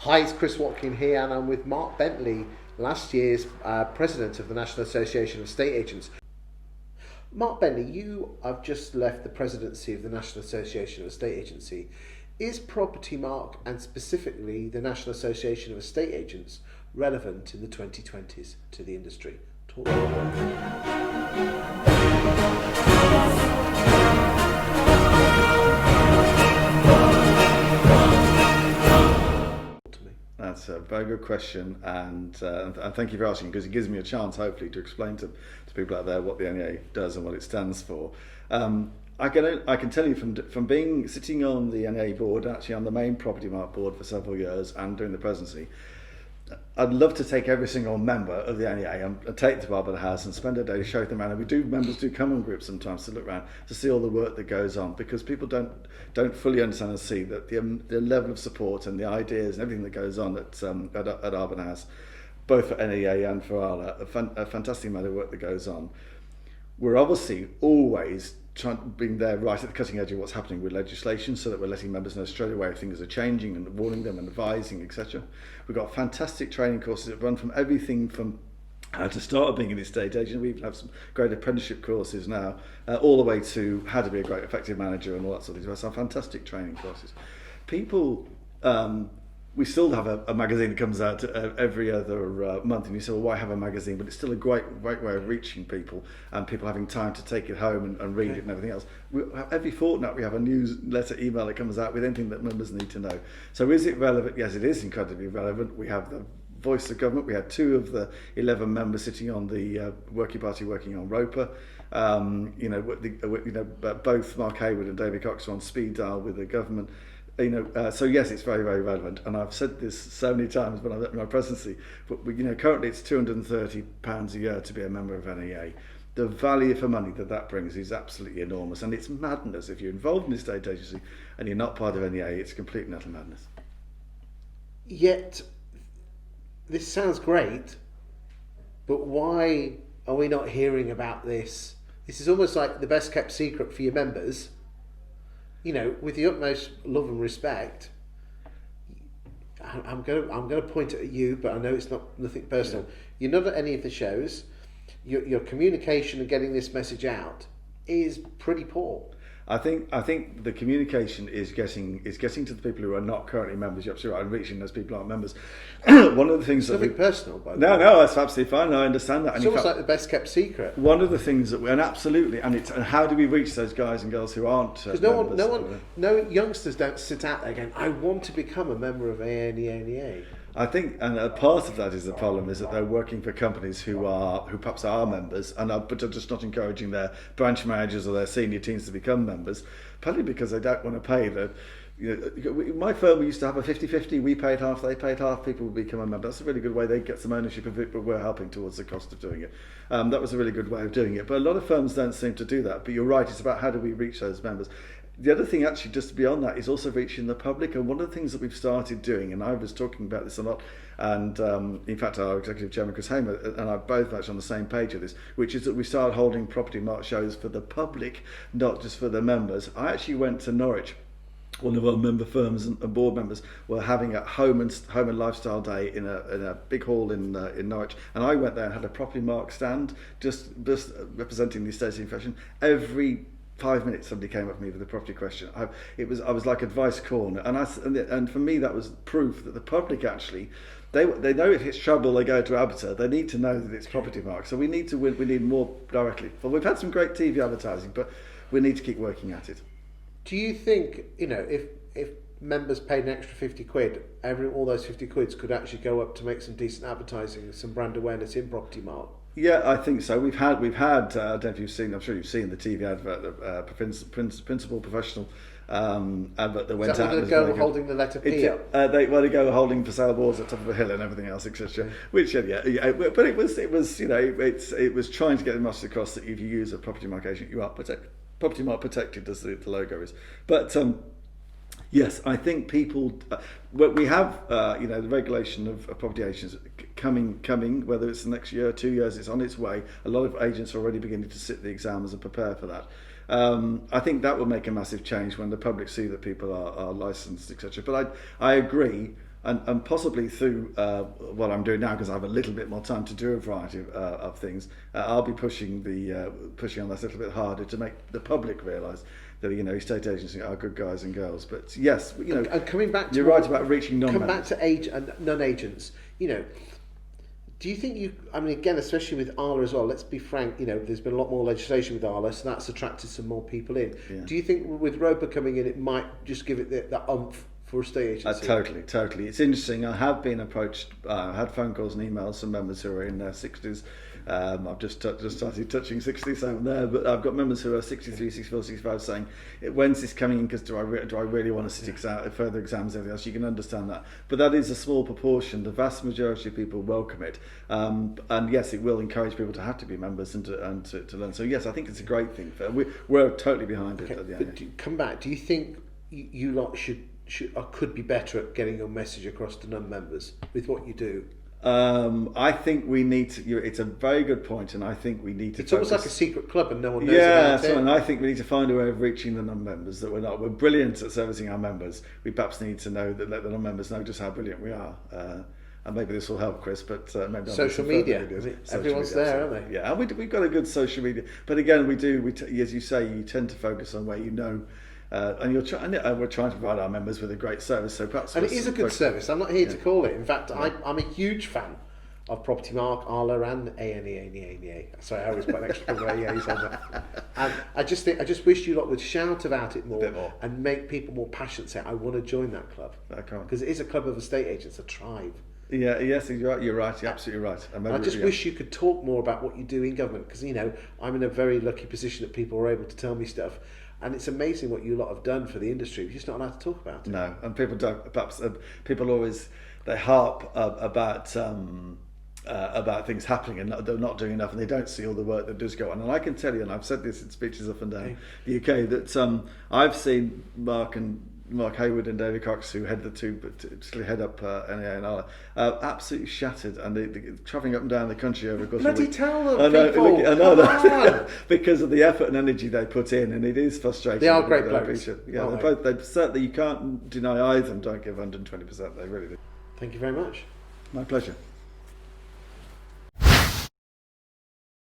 Hi, it's Chris Watkin here, and I'm with Mark Bentley, last year's president of the National Association of Estate Agents. Mark Bentley, you have just left the presidency of the National Association of Estate Agency. Is PropertyMark, and specifically the National Association of Estate Agents, relevant in the 2020s to the industry? Talk to me. That's a very good question, and thank you for asking, because it gives me a chance, hopefully, to explain to people out there what the NAEA does and what it stands for. I can tell you from being sitting on the NAEA board, actually on the main PropertyMark board for several years, and during the presidency, I'd love to take every single member of the NAEA and take them to Barber House and spend a day to show them around. And members do come in groups sometimes to look around to see all the work that goes on, because people don't fully understand and see that the level of support and the ideas and everything that goes on at Arbor House, both for NAEA and for ALA, a fantastic amount of work that goes on. We're obviously always being there right at the cutting edge of what's happening with legislation, so that we're letting members know straight away if things are changing and warning them and advising, etc. We've got fantastic training courses that run from everything from how to start being an estate agent. We have some great apprenticeship courses now, all the way to how to be a great effective manager and all that sort of thing. So fantastic training courses. People, we still have a magazine that comes out every other month, and you say, well, why have a magazine? But it's still a great way of reaching people, and people having time to take it home and read it and everything else. Every fortnight we have a newsletter email that comes out with anything that members need to know. So is it relevant? Yes, it is incredibly relevant. We have the voice of government. We had 2 of the 11 members sitting on the Working Party working on ROPA. Both Mark Hayward and David Cox are on speed dial with the government. So yes, it's very, very relevant, and I've said this so many times when I was in my presidency. But currently it's £230 a year to be a member of NAEA. The value for money that brings is absolutely enormous, and it's madness if you're involved in a estate agency and you're not part of NAEA. It's complete and utter madness. Yet, this sounds great, but why are we not hearing about this? This is almost like the best kept secret for your members. With the utmost love and respect, I'm going to point it at you, but I know it's nothing personal. Yeah. You're not at any of the shows. Your communication and getting this message out is pretty poor. I think the communication is getting to the people who are not currently members. You're absolutely right, and reaching those people who aren't members. One of the things nothing personal, by the way. No, that's absolutely fine. I understand that. It's almost like the best kept secret. One of the things and how do we reach those guys and girls who aren't? Because no youngsters don't sit out there going, I want to become a member of NAEA. I think, and a part of that is the problem, is that they're working for companies who perhaps are members but are just not encouraging their branch managers or their senior teams to become members, partly because they don't want to pay my firm, we used to have a 50-50, we paid half, they paid half, people would become a member. That's a really good way. They get some ownership of it, but we're helping towards the cost of doing it. That was a really good way of doing it, but a lot of firms don't seem to do that. But you're right, it's about how do we reach those members. The other thing, actually, just beyond that, is also reaching the public. And one of the things that we've started doing, and I was talking about this a lot, and in fact, our executive chairman, Chris Hamer, and I both actually on the same page of this, which is that we started holding PropertyMark shows for the public, not just for the members. I actually went to Norwich. One of our member firms and board members were having a home and lifestyle day in a big hall in Norwich, and I went there and had a PropertyMark stand, just representing the estate profession. Every 5 minutes somebody came up to me with a property question. I was like advice corner, and for me that was proof that the public actually they know if it's trouble they go to Abbotsford. They need to know that it's PropertyMark. So we need more directly. Well, we've had some great TV advertising, but we need to keep working at it. Do you think if members paid an extra £50, all those 50 quids could actually go up to make some decent advertising, some brand awareness in PropertyMark? Yeah, I think so. We've had. I don't know if you've seen. I'm sure you've seen the TV advert, the principal professional advert that went out. Is that the girl holding the letter P up? They go holding for sale boards at the top of a hill and everything else, etc. Which but it was trying to get the message across that if you use a PropertyMark agent, you are protected. PropertyMark protected, as the logo is, but. Yes, I think people. We have, the regulation of property agents coming. Whether it's the next year, 2 years, it's on its way. A lot of agents are already beginning to sit the exams and prepare for that. I think that will make a massive change when the public see that people are licensed, etc. But I agree. and possibly through what I'm doing now, because I have a little bit more time to do a variety of things, I'll be pushing on this a little bit harder to make the public realise that estate agents are good guys and girls. But yes, and coming back to you're right about reaching non-members. Come back to non-agents. Do you think again, especially with ALA as well, let's be frank, there's been a lot more legislation with ALA, so that's attracted some more people in. Yeah. Do you think with Roper coming in, it might just give it that oomph for estate agency? Totally. It's interesting. I have been approached, had phone calls and emails from members who are in their 60s. I've just started touching 60, so I'm there, but I've got members who are 63, 64, 65 saying, when's this coming in, because do I really want to sit further exams and everything else? You can understand that. But that is a small proportion. The vast majority of people welcome it. And yes, it will encourage people to have to be members and to learn. So yes, I think it's a great thing. We're totally behind it. But come back, do you think you lot should or could be better at getting your message across to non-members with what you do? I think we need to. It's a very good point, and I think we need to. It's almost like a secret club, and no one knows about it. And I think we need to find a way of reaching the non-members that we're brilliant at servicing our members. We perhaps need to let the non-members know just how brilliant we are. And maybe this will help, Chris. But maybe social media. Everyone's there, aren't they? Yeah, and we've got a good social media. But again, as you say, you tend to focus on where you know. And we're trying to provide our members with a great service. So perhaps, and it is a good service. I'm not here to call it. In fact, I'm a huge fan of PropertyMark, ALA, and NAEA. Sorry, I always put an extra couple of AEAs on that. And I just wish you lot would shout about it more and make people more passionate. Say, I want to join that club, because it is a club of estate agents, a tribe. Yeah, yes, you're right. You're absolutely right. I just wish you could talk more about what you do in government, because I'm in a very lucky position that people are able to tell me stuff. And it's amazing what you lot have done for the industry. We're just not allowed to talk about it. No, and people don't. Perhaps people always harp about things happening and they're not doing enough, and they don't see all the work that does go on. And I can tell you, and I've said this in speeches up and down the UK, that I've seen Mark Hayward and David Cox, who head up NAEA and ALA, absolutely shattered, and they're travelling up and down the country over a course of a week. Tell them, people. I know that because of the effort and energy they put in, and it is frustrating. They are great blokes. Yeah, they certainly, you can't deny either of them don't give 120%. They really do. Thank you very much. My pleasure.